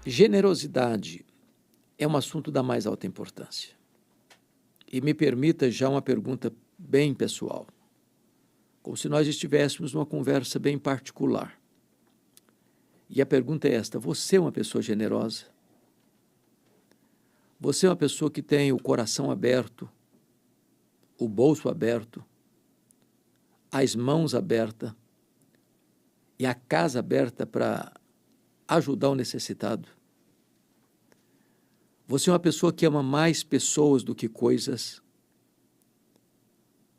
Generosidade é um assunto da mais alta importância. E me permita já uma pergunta bem pessoal, como se nós estivéssemos numa conversa bem particular. E a pergunta é esta: você é uma pessoa generosa? Você é uma pessoa que tem o coração aberto, o bolso aberto, as mãos abertas e a casa aberta para ajudar o necessitado? Você é uma pessoa que ama mais pessoas do que coisas?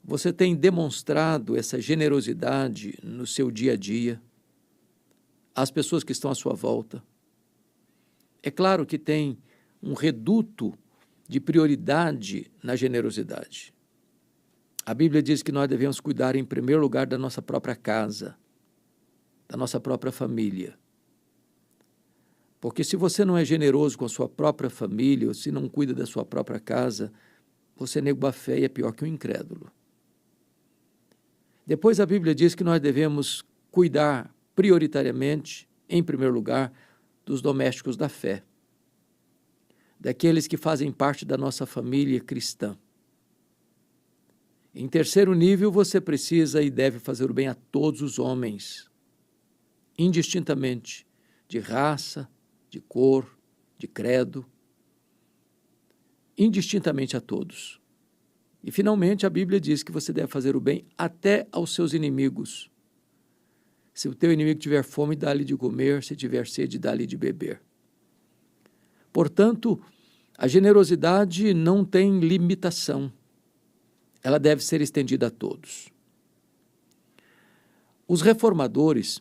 Você tem demonstrado essa generosidade no seu dia a dia, às pessoas que estão à sua volta? É claro que tem um reduto de prioridade na generosidade. A Bíblia diz que nós devemos cuidar em primeiro lugar da nossa própria casa, da nossa própria família. Porque se você não é generoso com a sua própria família, ou se não cuida da sua própria casa, você nega a fé e é pior que um incrédulo. Depois a Bíblia diz que nós devemos cuidar prioritariamente, em primeiro lugar, dos domésticos da fé, daqueles que fazem parte da nossa família cristã. Em terceiro nível, você precisa e deve fazer o bem a todos os homens, indistintamente, de raça, de cor, de credo, indistintamente a todos. E, finalmente, a Bíblia diz que você deve fazer o bem até aos seus inimigos. Se o teu inimigo tiver fome, dá-lhe de comer, se tiver sede, dá-lhe de beber. Portanto, a generosidade não tem limitação. Ela deve ser estendida a todos. Os reformadores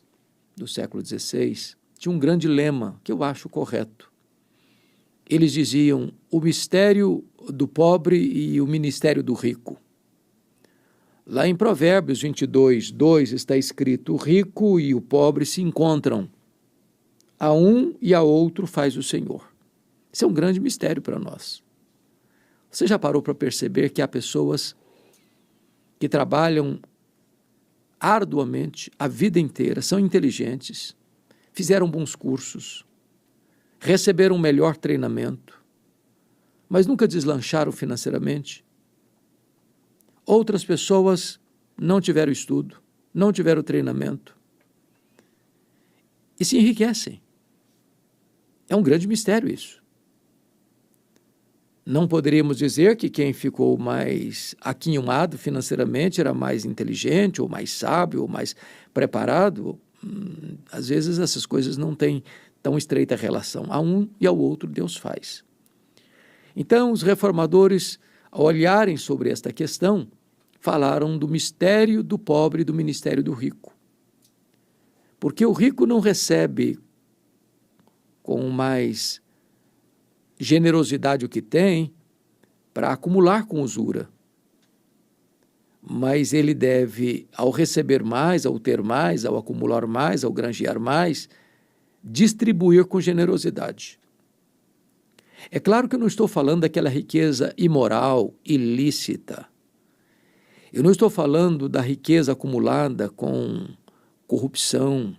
do século XVI tinham um grande lema que eu acho correto. Eles diziam: o mistério do pobre e o ministério do rico. Lá em Provérbios 22:2 está escrito: o rico e o pobre se encontram, a um e a outro faz o Senhor. Isso é um grande mistério para nós. Você já parou para perceber que há pessoas que trabalham arduamente a vida inteira, são inteligentes, fizeram bons cursos, receberam um melhor treinamento, mas nunca deslancharam financeiramente? Outras pessoas não tiveram estudo, não tiveram treinamento e se enriquecem. É um grande mistério isso. Não poderíamos dizer que quem ficou mais aquinhoado financeiramente era mais inteligente, ou mais sábio, ou mais preparado. Às vezes essas coisas não têm tão estreita relação. A um e ao outro Deus faz. Então, os reformadores, ao olharem sobre esta questão, falaram do mistério do pobre e do ministério do rico. Porque o rico não recebe com mais generosidade o que tem para acumular com usura. Mas ele deve, ao receber mais, ao ter mais, ao acumular mais, ao granjear mais, distribuir com generosidade. É claro que eu não estou falando daquela riqueza imoral, ilícita. Eu não estou falando da riqueza acumulada com corrupção.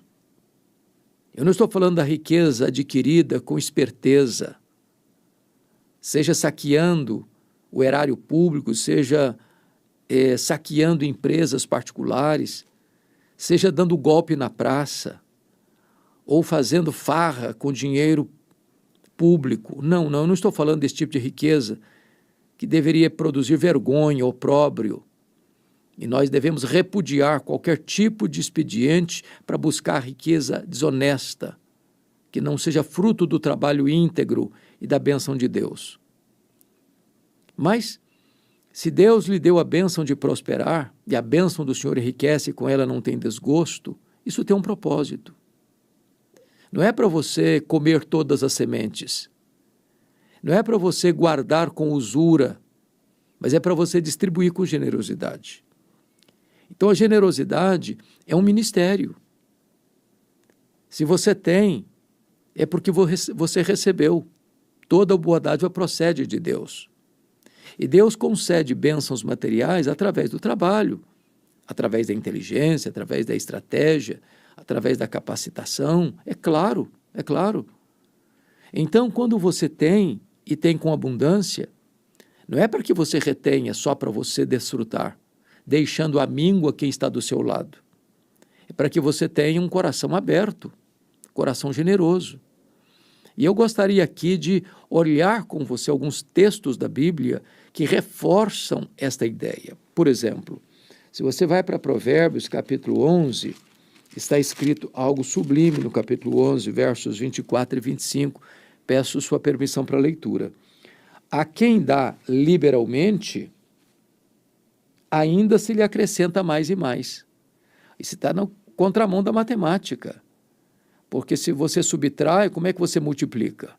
Eu não estou falando da riqueza adquirida com esperteza, seja saqueando o erário público, seja saqueando empresas particulares, seja dando golpe na praça, ou fazendo farra com dinheiro público. Não, eu não estou falando desse tipo de riqueza que deveria produzir vergonha, opróbrio. E nós devemos repudiar qualquer tipo de expediente para buscar riqueza desonesta, que não seja fruto do trabalho íntegro e da bênção de Deus. Mas, se Deus lhe deu a bênção de prosperar, e a bênção do Senhor enriquece e com ela não tem desgosto, isso tem um propósito. Não é para você comer todas as sementes. Não é para você guardar com usura, mas é para você distribuir com generosidade. Então, a generosidade é um ministério. Se você tem, é porque você recebeu. Toda a boa dádiva procede de Deus. E Deus concede bênçãos materiais através do trabalho, através da inteligência, através da estratégia, através da capacitação. É claro. Então, quando você tem, e tem com abundância, não é para que você retenha só para você desfrutar, deixando à míngua quem está do seu lado. É para que você tenha um coração aberto, coração generoso. E eu gostaria aqui de olhar com você alguns textos da Bíblia que reforçam esta ideia. Por exemplo, se você vai para Provérbios, capítulo 11, está escrito algo sublime no capítulo 11, versos 24 e 25. Peço sua permissão para a leitura. A quem dá liberalmente, ainda se lhe acrescenta mais e mais. Isso está na contramão da matemática. Porque se você subtrai, como é que você multiplica?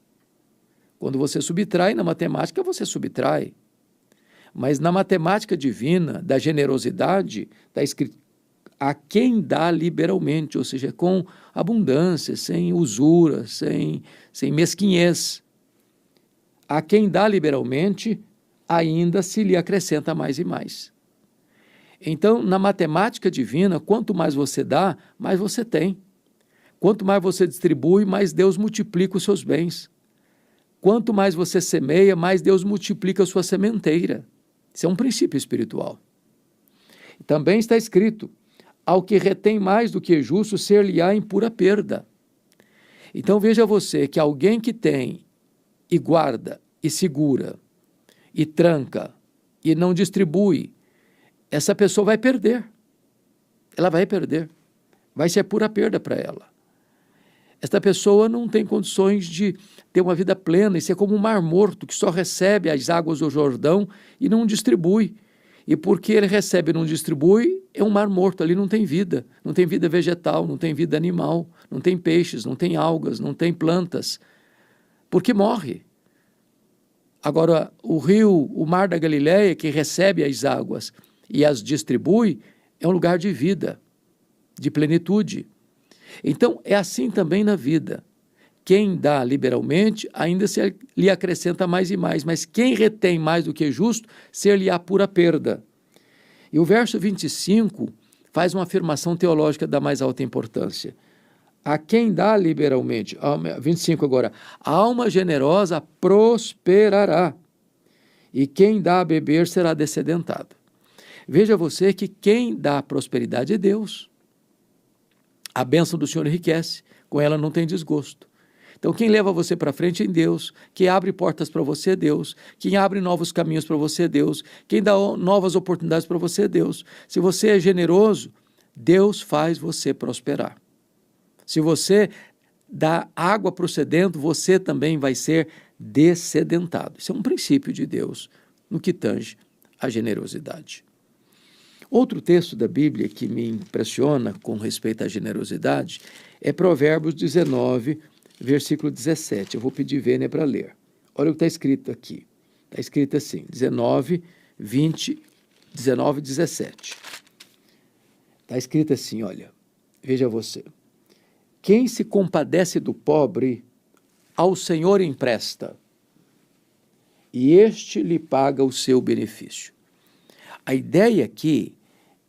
Quando você subtrai, na matemática você subtrai. Mas na matemática divina, da generosidade, está escrito a quem dá liberalmente, ou seja, com abundância, sem usura, sem mesquinhez. A quem dá liberalmente, ainda se lhe acrescenta mais e mais. Então, na matemática divina, quanto mais você dá, mais você tem. Quanto mais você distribui, mais Deus multiplica os seus bens. Quanto mais você semeia, mais Deus multiplica a sua sementeira. Isso é um princípio espiritual. Também está escrito, ao que retém mais do que é justo, ser-lhe-á em pura perda. Então veja você que alguém que tem e guarda e segura e tranca e não distribui, essa pessoa vai perder. Ela vai perder. Vai ser pura perda para ela. Esta pessoa não tem condições de ter uma vida plena. Isso é como um mar morto que só recebe as águas do Jordão e não distribui. E porque ele recebe e não distribui, é um mar morto, ali não tem vida. Não tem vida vegetal, não tem vida animal, não tem peixes, não tem algas, não tem plantas. Porque morre. Agora, o rio, o mar da Galileia, que recebe as águas e as distribui, é um lugar de vida, de plenitude. Então, é assim também na vida. Quem dá liberalmente, ainda se lhe acrescenta mais e mais, mas quem retém mais do que é justo, ser-lhe-á pura perda. E o verso 25 faz uma afirmação teológica da mais alta importância. A quem dá liberalmente, 25 agora, a alma generosa prosperará, e quem dá a beber será descedentado. Veja você que quem dá prosperidade é Deus. A bênção do Senhor enriquece, com ela não tem desgosto. Então, quem leva você para frente é Deus, quem abre portas para você é Deus, quem abre novos caminhos para você é Deus, quem dá novas oportunidades para você é Deus. Se você é generoso, Deus faz você prosperar. Se você dá água para o sedento, você também vai ser descedentado. Isso é um princípio de Deus no que tange a generosidade. Outro texto da Bíblia que me impressiona com respeito à generosidade é Provérbios 19, versículo 17. Eu vou pedir Vênia para ler. Olha o que está escrito aqui. Está escrito assim, 19, 17. Está escrito assim, olha, veja você. Quem se compadece do pobre, ao Senhor empresta, e este lhe paga o seu benefício. A ideia aqui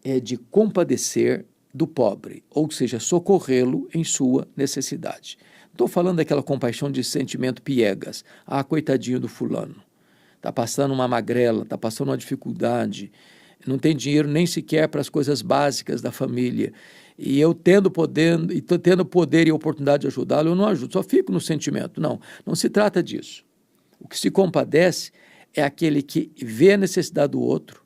é de compadecer do pobre, ou seja, socorrê-lo em sua necessidade. Estou falando daquela compaixão de sentimento piegas. Ah, coitadinho do fulano. Está passando uma magrela, está passando uma dificuldade, não tem dinheiro nem sequer para as coisas básicas da família. E eu tendo poder e oportunidade de ajudá-lo, eu não ajudo, só fico no sentimento. Não, não se trata disso. O que se compadece é aquele que vê a necessidade do outro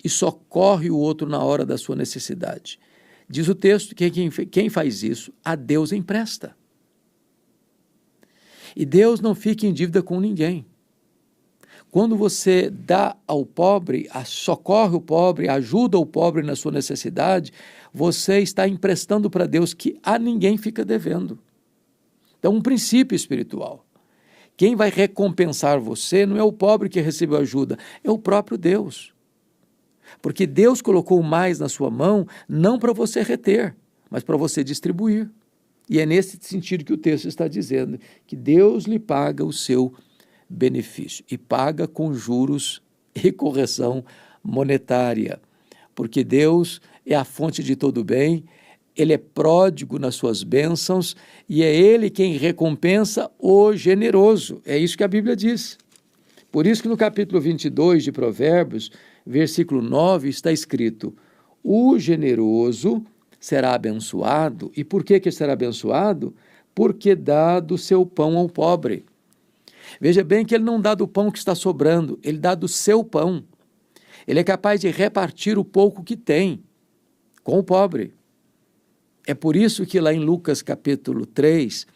e socorre o outro na hora da sua necessidade. Diz o texto que quem faz isso, a Deus empresta. E Deus não fica em dívida com ninguém. Quando você dá ao pobre, socorre o pobre, ajuda o pobre na sua necessidade, você está emprestando para Deus que a ninguém fica devendo. Então, um princípio espiritual. Quem vai recompensar você não é o pobre que recebeu ajuda, é o próprio Deus. Porque Deus colocou mais na sua mão, não para você reter, mas para você distribuir. E é nesse sentido que o texto está dizendo, que Deus lhe paga o seu benefício, e paga com juros e correção monetária, porque Deus é a fonte de todo bem, Ele é pródigo nas suas bênçãos e é Ele quem recompensa o generoso. É isso que a Bíblia diz. Por isso que no capítulo 22 de Provérbios, versículo 9, está escrito: o generoso será abençoado. E por que será abençoado? Porque dá do seu pão ao pobre. Veja bem que ele não dá do pão que está sobrando, ele dá do seu pão. Ele é capaz de repartir o pouco que tem com o pobre. É por isso que lá em Lucas capítulo 3,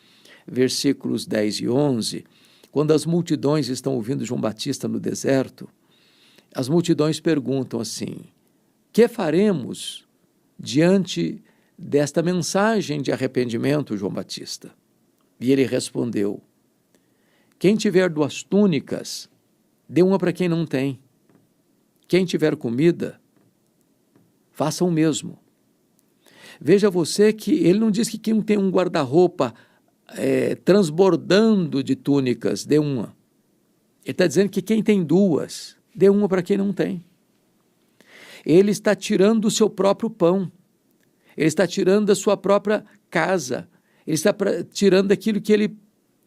versículos 10 e 11, quando as multidões estão ouvindo João Batista no deserto, as multidões perguntam assim: que faremos diante desta mensagem de arrependimento, João Batista? E ele respondeu: quem tiver 2 túnicas, dê uma para quem não tem. Quem tiver comida, faça o mesmo. Veja você que ele não diz que quem tem um guarda-roupa transbordando de túnicas, dê uma. Ele está dizendo que quem tem 2, dê uma para quem não tem. Ele está tirando do seu próprio pão. Ele está tirando da sua própria casa. Ele está tirando daquilo que ele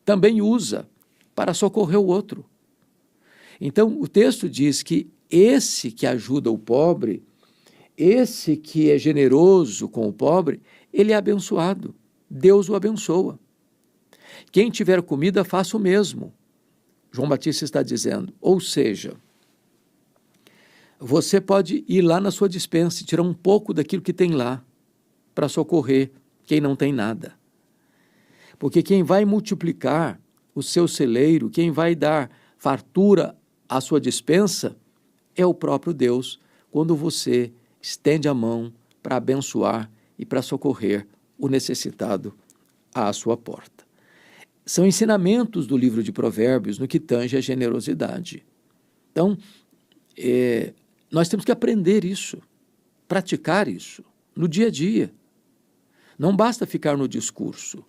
também usa para socorrer o outro. Então, o texto diz que esse que ajuda o pobre, esse que é generoso com o pobre, ele é abençoado. Deus o abençoa. Quem tiver comida, faça o mesmo. João Batista está dizendo. Ou seja, você pode ir lá na sua despensa e tirar um pouco daquilo que tem lá para socorrer quem não tem nada. Porque quem vai multiplicar o seu celeiro, quem vai dar fartura à sua despensa, é o próprio Deus, quando você estende a mão para abençoar e para socorrer o necessitado à sua porta. São ensinamentos do livro de Provérbios no que tange a generosidade. Então, nós temos que aprender isso, praticar isso no dia a dia. Não basta ficar no discurso.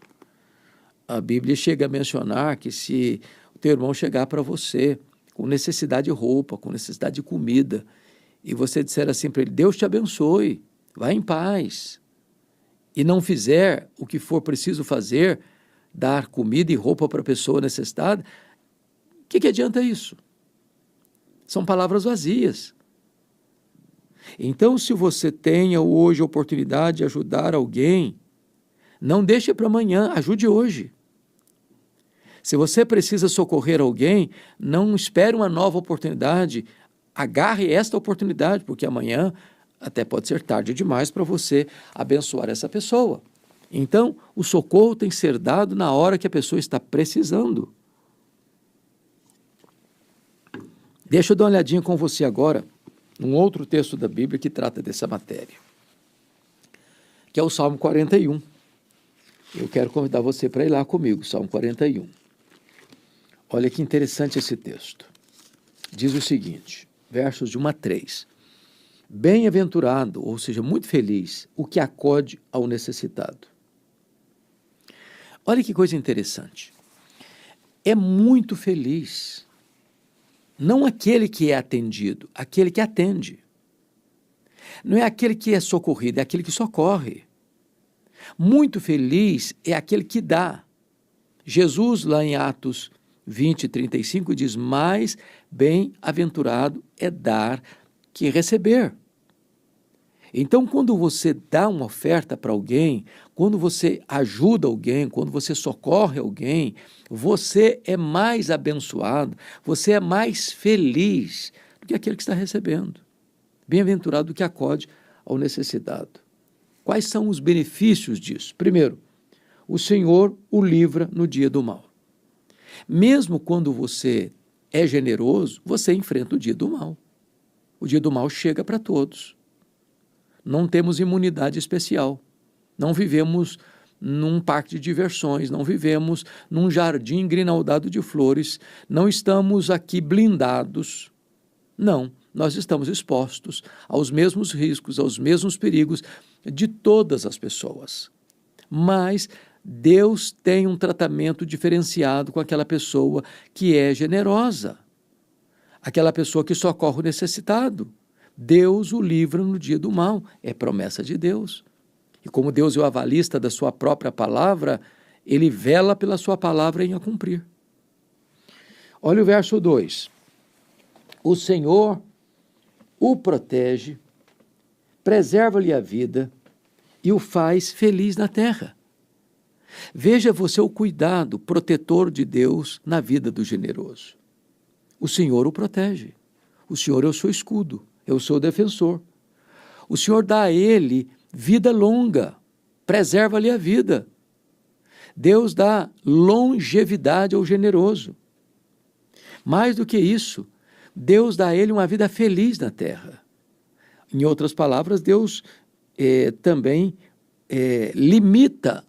A Bíblia chega a mencionar que se o teu irmão chegar para você com necessidade de roupa, com necessidade de comida, e você disser assim para ele: Deus te abençoe, vá em paz, e não fizer o que for preciso fazer, dar comida e roupa para a pessoa necessitada, o que adianta isso? São palavras vazias. Então, se você tenha hoje a oportunidade de ajudar alguém, não deixe para amanhã, ajude hoje. Se você precisa socorrer alguém, não espere uma nova oportunidade, agarre esta oportunidade, porque amanhã até pode ser tarde demais para você abençoar essa pessoa. Então, o socorro tem que ser dado na hora que a pessoa está precisando. Deixa eu dar uma olhadinha com você agora num outro texto da Bíblia que trata dessa matéria, que é o Salmo 41. Eu quero convidar você para ir lá comigo, Salmo 41. Olha que interessante esse texto. Diz o seguinte, versos de 1 a 3. Bem-aventurado, ou seja, muito feliz, o que acode ao necessitado. Olha que coisa interessante. É muito feliz, não aquele que é atendido, aquele que atende. Não é aquele que é socorrido, é aquele que socorre. Muito feliz é aquele que dá. Jesus, lá em Atos 20, 35, diz: mais bem-aventurado é dar que receber. Então, quando você dá uma oferta para alguém, quando você ajuda alguém, quando você socorre alguém, você é mais abençoado, você é mais feliz do que aquele que está recebendo. Bem-aventurado o que acode ao necessitado. Quais são os benefícios disso? Primeiro, o Senhor o livra no dia do mal. Mesmo quando você é generoso, você enfrenta o dia do mal. O dia do mal chega para todos. Não temos imunidade especial. Não vivemos num parque de diversões, não vivemos num jardim grinaldado de flores, não estamos aqui blindados. Não, nós estamos expostos aos mesmos riscos, aos mesmos perigos de todas as pessoas. Mas Deus tem um tratamento diferenciado com aquela pessoa que é generosa, aquela pessoa que socorre o necessitado. Deus o livra no dia do mal, é promessa de Deus. E como Deus é o avalista da sua própria palavra, ele vela pela sua palavra em a cumprir. Olha o verso 2. O Senhor o protege, preserva-lhe a vida e o faz feliz na terra. Veja você o cuidado protetor de Deus na vida do generoso. O Senhor o protege. O Senhor é o seu escudo, é o seu defensor. O Senhor dá a ele vida longa, preserva-lhe a vida. Deus dá longevidade ao generoso. Mais do que isso, Deus dá a ele uma vida feliz na terra. Em outras palavras, Deus também limita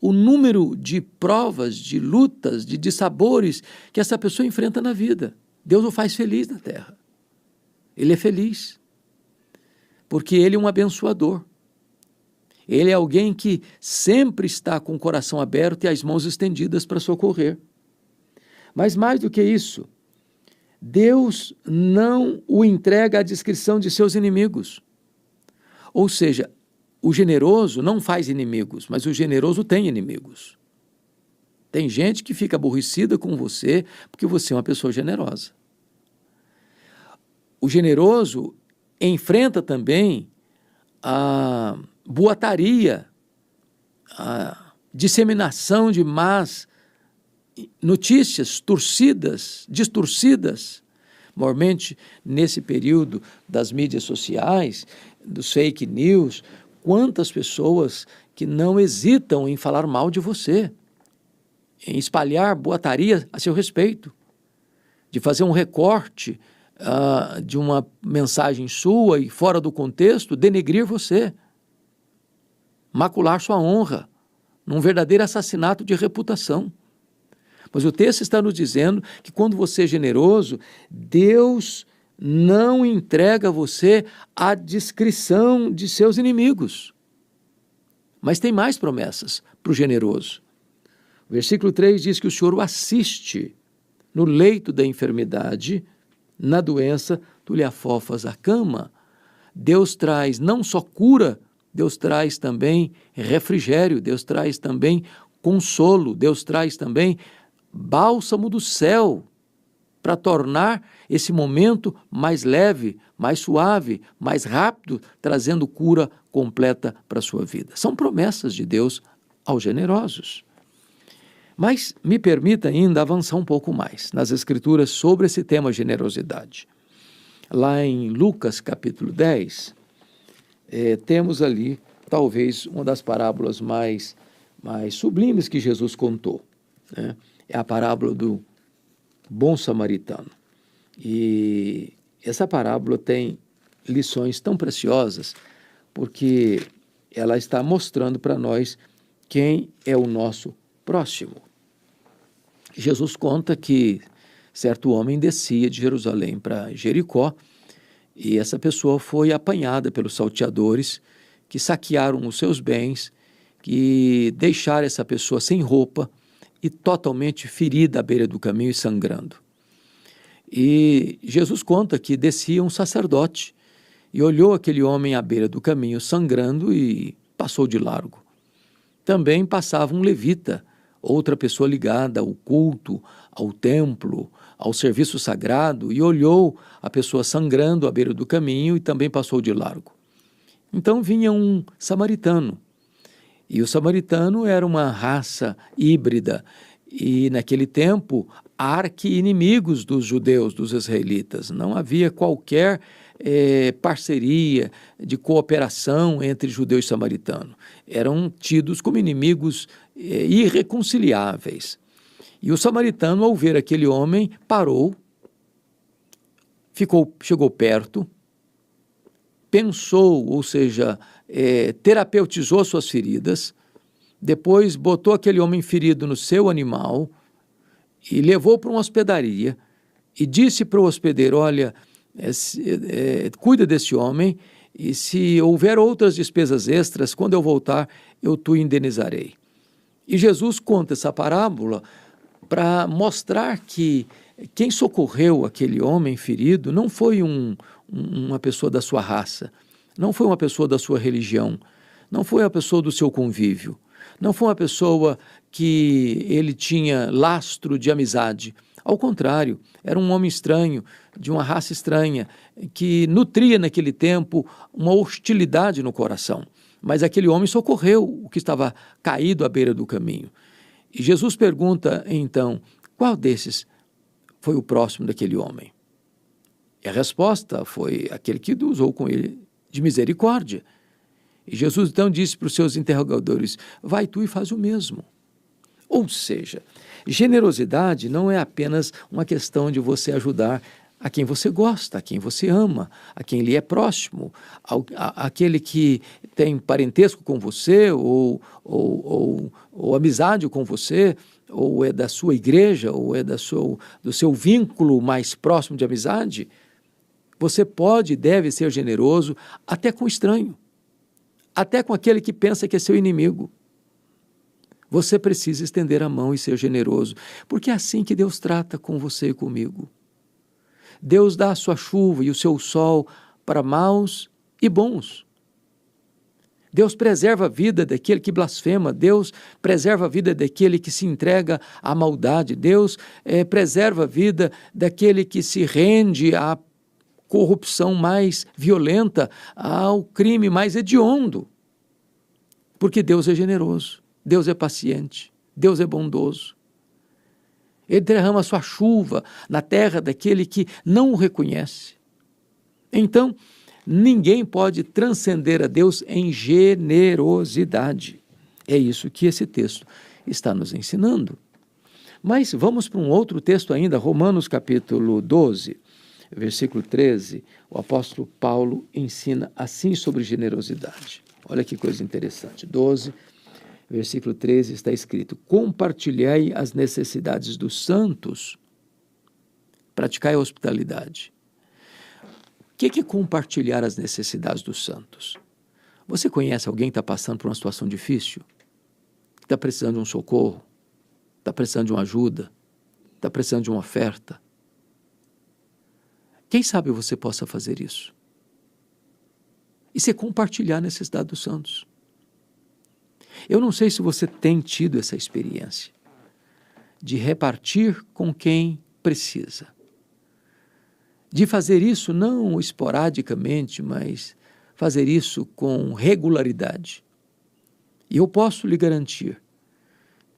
o número de provas, de lutas, de dissabores que essa pessoa enfrenta na vida. Deus o faz feliz na terra. Ele é feliz, porque ele é um abençoador. Ele é alguém que sempre está com o coração aberto e as mãos estendidas para socorrer. Mas mais do que isso, Deus não o entrega à discrição de seus inimigos. Ou seja, o generoso não faz inimigos, mas o generoso tem inimigos. Tem gente que fica aborrecida com você porque você é uma pessoa generosa. O generoso enfrenta também a boataria, a disseminação de más notícias distorcidas, normalmente nesse período das mídias sociais, dos fake news, quantas pessoas que não hesitam em falar mal de você, em espalhar boataria a seu respeito, de fazer um recorte de uma mensagem sua e fora do contexto, denegrir você, macular sua honra, num verdadeiro assassinato de reputação. Mas o texto está nos dizendo que quando você é generoso, Deus não entrega você à discrição de seus inimigos. Mas tem mais promessas para o generoso. O versículo 3 diz que o Senhor o assiste no leito da enfermidade, na doença, tu lhe afofas a cama. Deus traz não só cura, Deus traz também refrigério, Deus traz também consolo, Deus traz também bálsamo do céu para tornar esse momento mais leve, mais suave, mais rápido, trazendo cura completa para a sua vida. São promessas de Deus aos generosos. Mas me permita ainda avançar um pouco mais nas Escrituras sobre esse tema generosidade. Lá em Lucas capítulo 10, temos ali talvez uma das parábolas mais sublimes que Jesus contou, né? É a parábola do bom samaritano. E essa parábola tem lições tão preciosas, porque ela está mostrando para nós quem é o nosso próximo. Jesus conta que certo homem descia de Jerusalém para Jericó, e essa pessoa foi apanhada pelos salteadores, que saquearam os seus bens, que deixaram essa pessoa sem roupa, e totalmente ferida à beira do caminho e sangrando. E Jesus conta que descia um sacerdote e olhou aquele homem à beira do caminho sangrando e passou de largo. Também passava um levita, outra pessoa ligada ao culto, ao templo, ao serviço sagrado, e olhou a pessoa sangrando à beira do caminho e também passou de largo. Então vinha um samaritano. E o samaritano era uma raça híbrida e, naquele tempo, arqui-inimigos dos judeus, dos israelitas. Não havia qualquer parceria de cooperação entre judeu e samaritano. Eram tidos como inimigos irreconciliáveis. E o samaritano, ao ver aquele homem, parou, chegou perto, pensou, ou seja, terapeutizou suas feridas, depois botou aquele homem ferido no seu animal e levou para uma hospedaria e disse para o hospedeiro: olha, cuida desse homem e se houver outras despesas extras, quando eu voltar, eu te indenizarei. E Jesus conta essa parábola para mostrar que quem socorreu aquele homem ferido não foi uma pessoa da sua raça, não foi uma pessoa da sua religião, não foi a pessoa do seu convívio, não foi uma pessoa que ele tinha lastro de amizade. Ao contrário, era um homem estranho, de uma raça estranha, que nutria naquele tempo uma hostilidade no coração. Mas aquele homem socorreu o que estava caído à beira do caminho. E Jesus pergunta, então, qual desses foi o próximo daquele homem? E a resposta foi aquele que usou com ele de misericórdia. E Jesus então disse para os seus interrogadores, vai tu e faz o mesmo. Ou seja, generosidade não é apenas uma questão de você ajudar a quem você gosta, a quem você ama, a quem lhe é próximo, aquele que tem parentesco com você ou amizade com você, ou é da sua igreja, ou é do seu vínculo mais próximo de amizade. Você pode e deve ser generoso até com o estranho, até com aquele que pensa que é seu inimigo. Você precisa estender a mão e ser generoso, porque é assim que Deus trata com você e comigo. Deus dá a sua chuva e o seu sol para maus e bons. Deus preserva a vida daquele que blasfema, Deus preserva a vida daquele que se entrega à maldade, Deus preserva a vida daquele que se rende à corrupção mais violenta, ao crime mais hediondo. Porque Deus é generoso, Deus é paciente, Deus é bondoso. Ele derrama a sua chuva na terra daquele que não o reconhece. Então, ninguém pode transcender a Deus em generosidade. É isso que esse texto está nos ensinando. Mas vamos para um outro texto ainda, Romanos capítulo 12, versículo 13. O apóstolo Paulo ensina assim sobre generosidade. Olha que coisa interessante. 12, versículo 13 está escrito, compartilhai as necessidades dos santos, praticai a hospitalidade. O que é compartilhar as necessidades dos santos? Você conhece alguém que está passando por uma situação difícil? Que está precisando de um socorro? Está precisando de uma ajuda? Está precisando de uma oferta? Quem sabe você possa fazer isso? Isso é compartilhar a necessidade dos santos. Eu não sei se você tem tido essa experiência de repartir com quem precisa. De fazer isso não esporadicamente, mas fazer isso com regularidade. E eu posso lhe garantir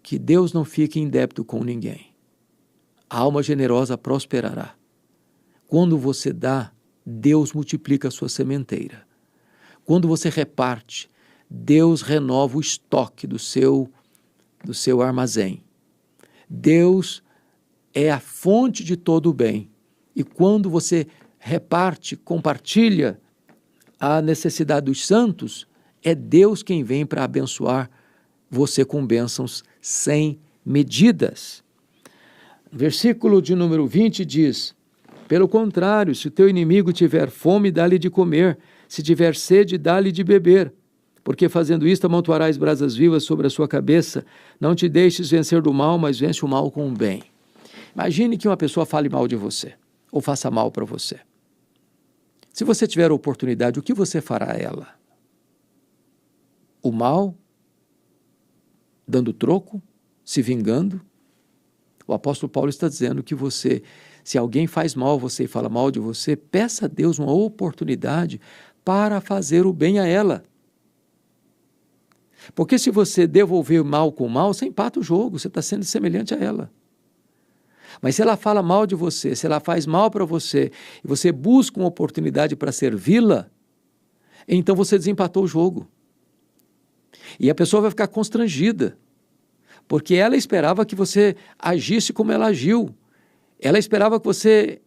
que Deus não fica em débito com ninguém. A alma generosa prosperará. Quando você dá, Deus multiplica a sua sementeira. Quando você reparte, Deus renova o estoque do seu armazém. Deus é a fonte de todo o bem. E quando você reparte, compartilha a necessidade dos santos, é Deus quem vem para abençoar você com bênçãos sem medidas. Versículo de número 20 diz, pelo contrário, se o teu inimigo tiver fome, dá-lhe de comer, se tiver sede, dá-lhe de beber. Porque fazendo isto, amontoarás brasas vivas sobre a sua cabeça. Não te deixes vencer do mal, mas vence o mal com o bem. Imagine que uma pessoa fale mal de você, ou faça mal para você. Se você tiver a oportunidade, o que você fará a ela? O mal? Dando troco? Se vingando? O apóstolo Paulo está dizendo que se alguém faz mal a você e fala mal de você, peça a Deus uma oportunidade para fazer o bem a ela. Porque se você devolver mal com mal, você empata o jogo, você está sendo semelhante a ela. Mas se ela fala mal de você, se ela faz mal para você, e você busca uma oportunidade para servi-la, então você desempatou o jogo. E a pessoa vai ficar constrangida, porque ela esperava que você agisse como ela agiu. Ela esperava que você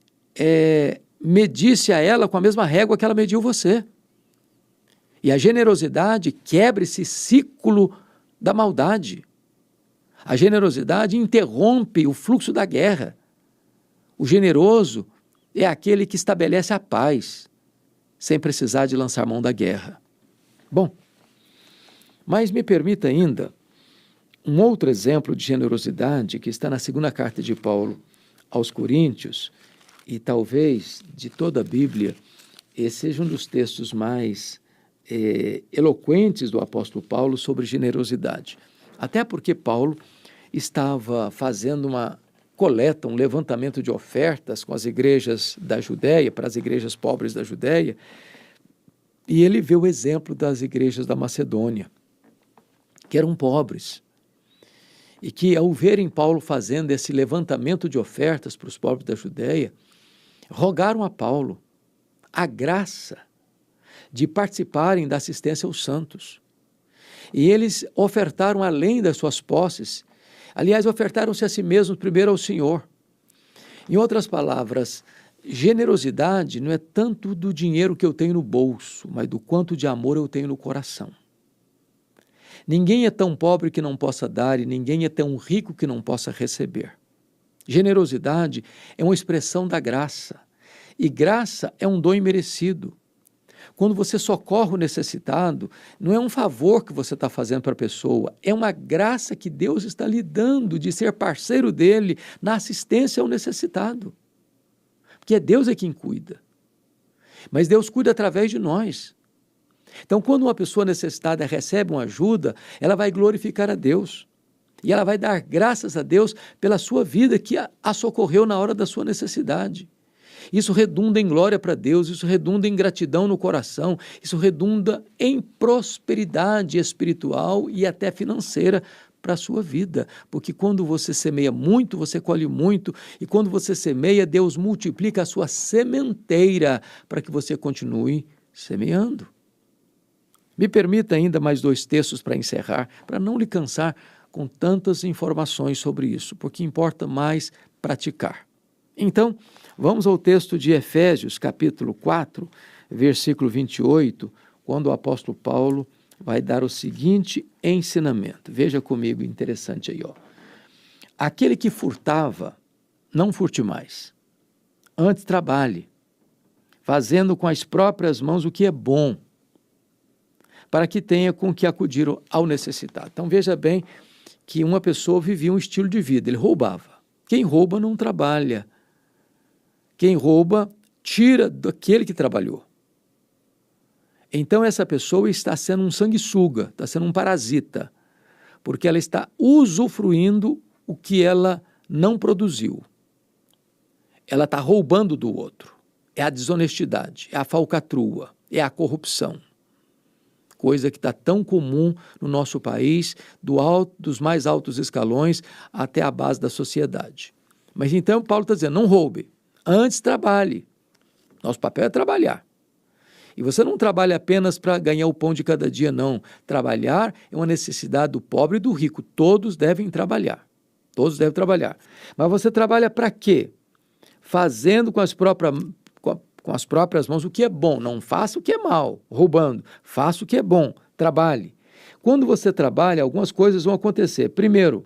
medisse a ela com a mesma régua que ela mediu você. E a generosidade quebra esse ciclo da maldade. A generosidade interrompe o fluxo da guerra. O generoso é aquele que estabelece a paz, sem precisar de lançar mão da guerra. Bom, mas me permita ainda um outro exemplo de generosidade que está na segunda carta de Paulo aos Coríntios, e talvez de toda a Bíblia, esse seja um dos textos mais eloquentes do apóstolo Paulo sobre generosidade. Até porque Paulo estava fazendo uma coleta, um levantamento de ofertas com as igrejas da Judéia, para as igrejas pobres da Judéia, e ele vê o exemplo das igrejas da Macedônia, que eram pobres, e que, ao verem Paulo fazendo esse levantamento de ofertas para os pobres da Judéia, rogaram a Paulo a graça de participarem da assistência aos santos. E eles ofertaram além das suas posses, aliás, ofertaram-se a si mesmos primeiro ao Senhor. Em outras palavras, generosidade não é tanto do dinheiro que eu tenho no bolso, mas do quanto de amor eu tenho no coração. Ninguém é tão pobre que não possa dar e ninguém é tão rico que não possa receber. Generosidade é uma expressão da graça, e graça é um dom imerecido. Quando você socorre o necessitado, não é um favor que você está fazendo para a pessoa, é uma graça que Deus está lhe dando de ser parceiro dele na assistência ao necessitado. Porque é Deus quem cuida. Mas Deus cuida através de nós. Então, quando uma pessoa necessitada recebe uma ajuda, ela vai glorificar a Deus. E ela vai dar graças a Deus pela sua vida que a socorreu na hora da sua necessidade. Isso redunda em glória para Deus, isso redunda em gratidão no coração, isso redunda em prosperidade espiritual e até financeira para a sua vida. Porque quando você semeia muito, você colhe muito, e quando você semeia, Deus multiplica a sua sementeira para que você continue semeando. Me permita ainda mais 2 textos para encerrar, para não lhe cansar com tantas informações sobre isso, porque importa mais praticar. Então, vamos ao texto de Efésios, capítulo 4, versículo 28, quando o apóstolo Paulo vai dar o seguinte ensinamento. Veja comigo, interessante aí, ó. Aquele que furtava, não furte mais. Antes trabalhe, fazendo com as próprias mãos o que é bom, para que tenha com que acudir ao necessitado. Então, veja bem que uma pessoa vivia um estilo de vida, ele roubava. Quem rouba não trabalha. Quem rouba, tira daquele que trabalhou. Então, essa pessoa está sendo um sanguessuga, está sendo um parasita, porque ela está usufruindo o que ela não produziu. Ela está roubando do outro. É a desonestidade, é a falcatrua, é a corrupção. Coisa que está tão comum no nosso país, dos mais altos escalões até a base da sociedade. Mas então Paulo está dizendo, não roube, antes trabalhe. Nosso papel é trabalhar. E você não trabalha apenas para ganhar o pão de cada dia, não. Trabalhar é uma necessidade do pobre e do rico. Todos devem trabalhar. Todos devem trabalhar. Mas você trabalha para quê? Fazendo com as próprias mãos o que é bom. Não faça o que é mal, roubando. Faça o que é bom, trabalhe. Quando você trabalha, algumas coisas vão acontecer. Primeiro,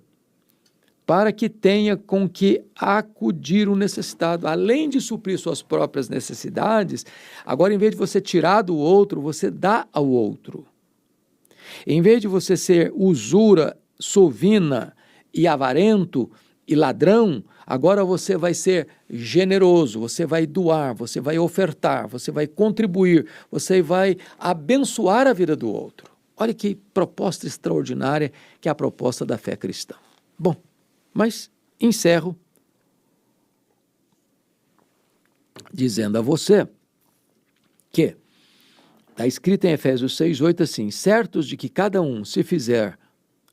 para que tenha com que acudir o necessitado. Além de suprir suas próprias necessidades, agora, em vez de você tirar do outro, você dá ao outro. Em vez de você ser usura, sovina e avarento e ladrão, agora você vai ser generoso, você vai doar, você vai ofertar, você vai contribuir, você vai abençoar a vida do outro. Olha que proposta extraordinária que é a proposta da fé cristã. Bom, mas encerro dizendo a você que está escrito em Efésios 6:8 assim, certos de que cada um, se fizer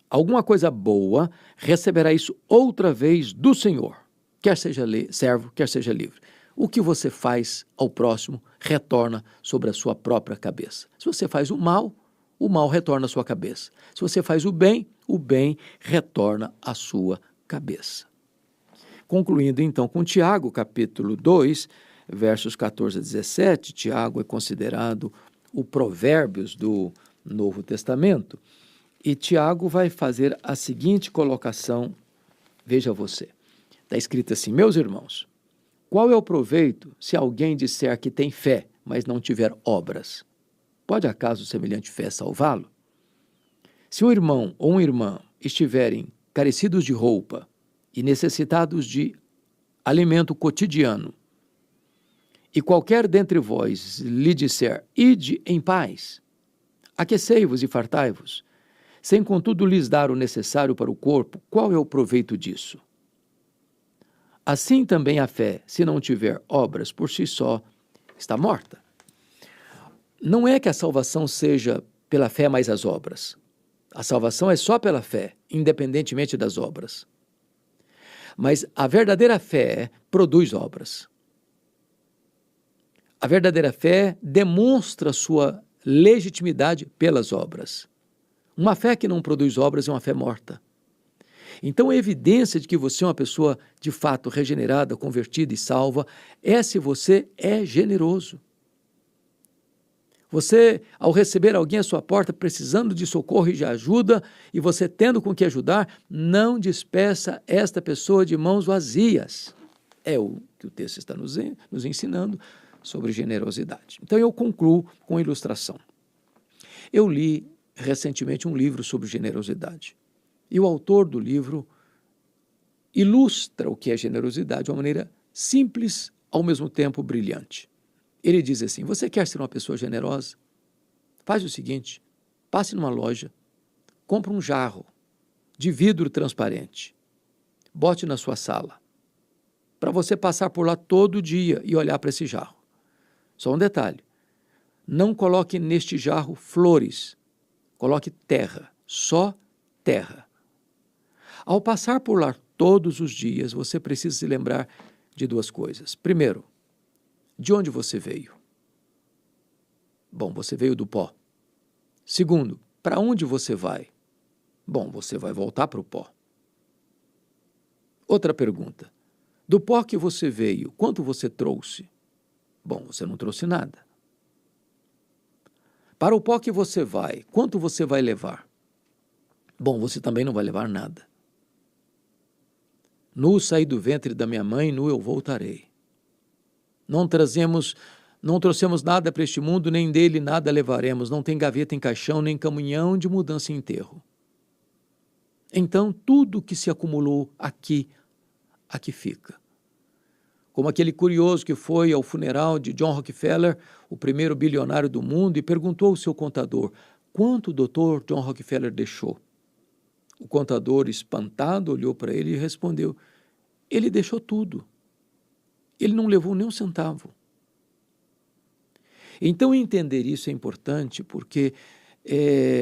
alguma coisa boa, receberá isso outra vez do Senhor, quer seja servo, quer seja livre. O que você faz ao próximo retorna sobre a sua própria cabeça. Se você faz o mal retorna à sua cabeça. Se você faz o bem retorna à sua cabeça. Concluindo então com Tiago, capítulo 2, versos 14 a 17, Tiago é considerado o Provérbios do Novo Testamento, e Tiago vai fazer a seguinte colocação, veja você, está escrito assim, meus irmãos, qual é o proveito se alguém disser que tem fé, mas não tiver obras? Pode acaso semelhante fé salvá-lo? Se um irmão ou uma irmã estiverem carecidos de roupa e necessitados de alimento cotidiano, e qualquer dentre vós lhe disser, ide em paz, Aquecei-vos e fartai-vos, sem contudo lhes dar o necessário para o corpo, qual é o proveito disso? Assim também a fé, se não tiver obras por si só, está morta. Não é que a salvação seja pela fé mais as obras. A salvação é só pela fé, independentemente das obras. Mas a verdadeira fé produz obras. A verdadeira fé demonstra sua legitimidade pelas obras. Uma fé que não produz obras é uma fé morta. Então, a evidência de que você é uma pessoa de fato regenerada, convertida e salva é se você é generoso. Você, ao receber alguém à sua porta precisando de socorro e de ajuda, e você tendo com que ajudar, não despeça esta pessoa de mãos vazias. É o que o texto está nos ensinando sobre generosidade. Então, eu concluo com a ilustração. Eu li recentemente um livro sobre generosidade. E o autor do livro ilustra o que é generosidade de uma maneira simples, ao mesmo tempo brilhante. Ele diz assim: você quer ser uma pessoa generosa? Faz o seguinte, passe numa loja, compre um jarro de vidro transparente, bote na sua sala, para você passar por lá todo dia e olhar para esse jarro. Só um detalhe, não coloque neste jarro flores, coloque terra, só terra. Ao passar por lá todos os dias, você precisa se lembrar de duas coisas. Primeiro, de onde você veio? Bom, você veio do pó. Segundo, para onde você vai? Bom, você vai voltar para o pó. Outra pergunta. Do pó que você veio, quanto você trouxe? Bom, você não trouxe nada. Para o pó que você vai, quanto você vai levar? Bom, você também não vai levar nada. Nu saí do ventre da minha mãe, nu eu voltarei. Não trouxemos nada para este mundo, nem dele nada levaremos. Não tem gaveta em caixão, nem caminhão de mudança em enterro. Então, tudo que se acumulou aqui fica. Como aquele curioso que foi ao funeral de John Rockefeller, o primeiro bilionário do mundo, e perguntou ao seu contador, quanto o doutor John Rockefeller deixou? O contador, espantado, olhou para ele e respondeu, ele deixou tudo. Ele não levou nem um centavo. Então, entender isso é importante, porque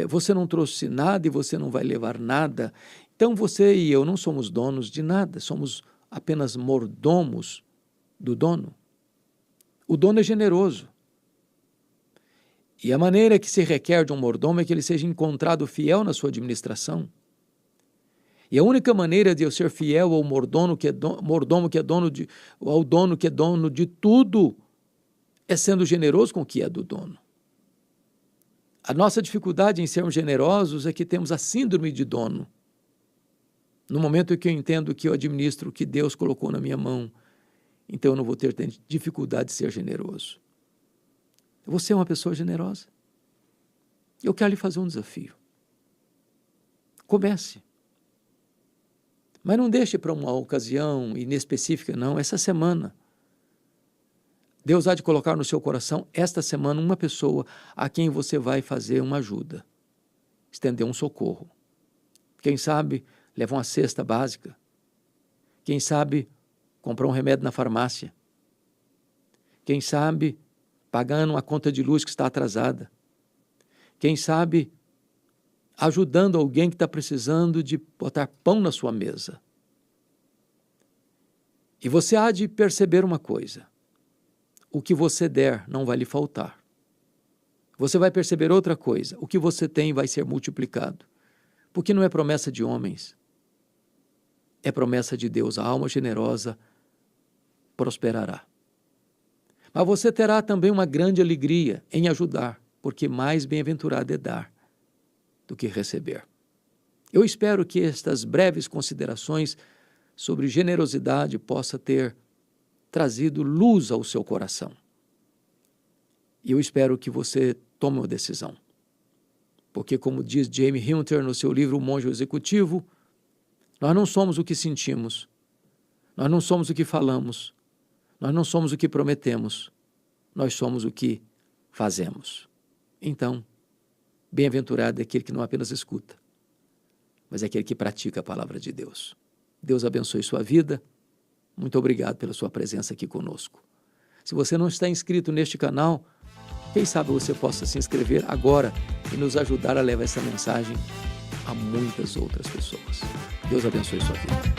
você não trouxe nada e você não vai levar nada. Então, você e eu não somos donos de nada, somos apenas mordomos do dono. O dono é generoso. E a maneira que se requer de um mordomo é que ele seja encontrado fiel na sua administração. E a única maneira de eu ser fiel ao mordomo que é dono de tudo é sendo generoso com o que é do dono. A nossa dificuldade em sermos generosos é que temos a síndrome de dono. No momento em que eu entendo que eu administro o que Deus colocou na minha mão, então eu não vou ter dificuldade de ser generoso. Você é uma pessoa generosa? Eu quero lhe fazer um desafio. Comece. Mas não deixe para uma ocasião inespecífica, não. Essa semana, Deus há de colocar no seu coração, esta semana, uma pessoa a quem você vai fazer uma ajuda, estender um socorro. Quem sabe, levar uma cesta básica. Quem sabe, comprar um remédio na farmácia. Quem sabe, pagando uma conta de luz que está atrasada. Quem sabe, ajudando alguém que está precisando de botar pão na sua mesa. E você há de perceber uma coisa. O que você der não vai lhe faltar. Você vai perceber outra coisa. O que você tem vai ser multiplicado. Porque não é promessa de homens. É promessa de Deus. A alma generosa prosperará. Mas você terá também uma grande alegria em ajudar, porque mais bem-aventurado é dar do que receber. Eu espero que estas breves considerações sobre generosidade possa ter trazido luz ao seu coração. E eu espero que você tome uma decisão. Porque, como diz James Hunter no seu livro O Monge Executivo, nós não somos o que sentimos, nós não somos o que falamos, nós não somos o que prometemos, nós somos o que fazemos. Então, Bem-aventurado é aquele que não apenas escuta, mas é aquele que pratica a palavra de Deus. Deus abençoe sua vida. Muito obrigado pela sua presença aqui conosco. Se você não está inscrito neste canal, quem sabe você possa se inscrever agora e nos ajudar a levar essa mensagem a muitas outras pessoas. Deus abençoe sua vida.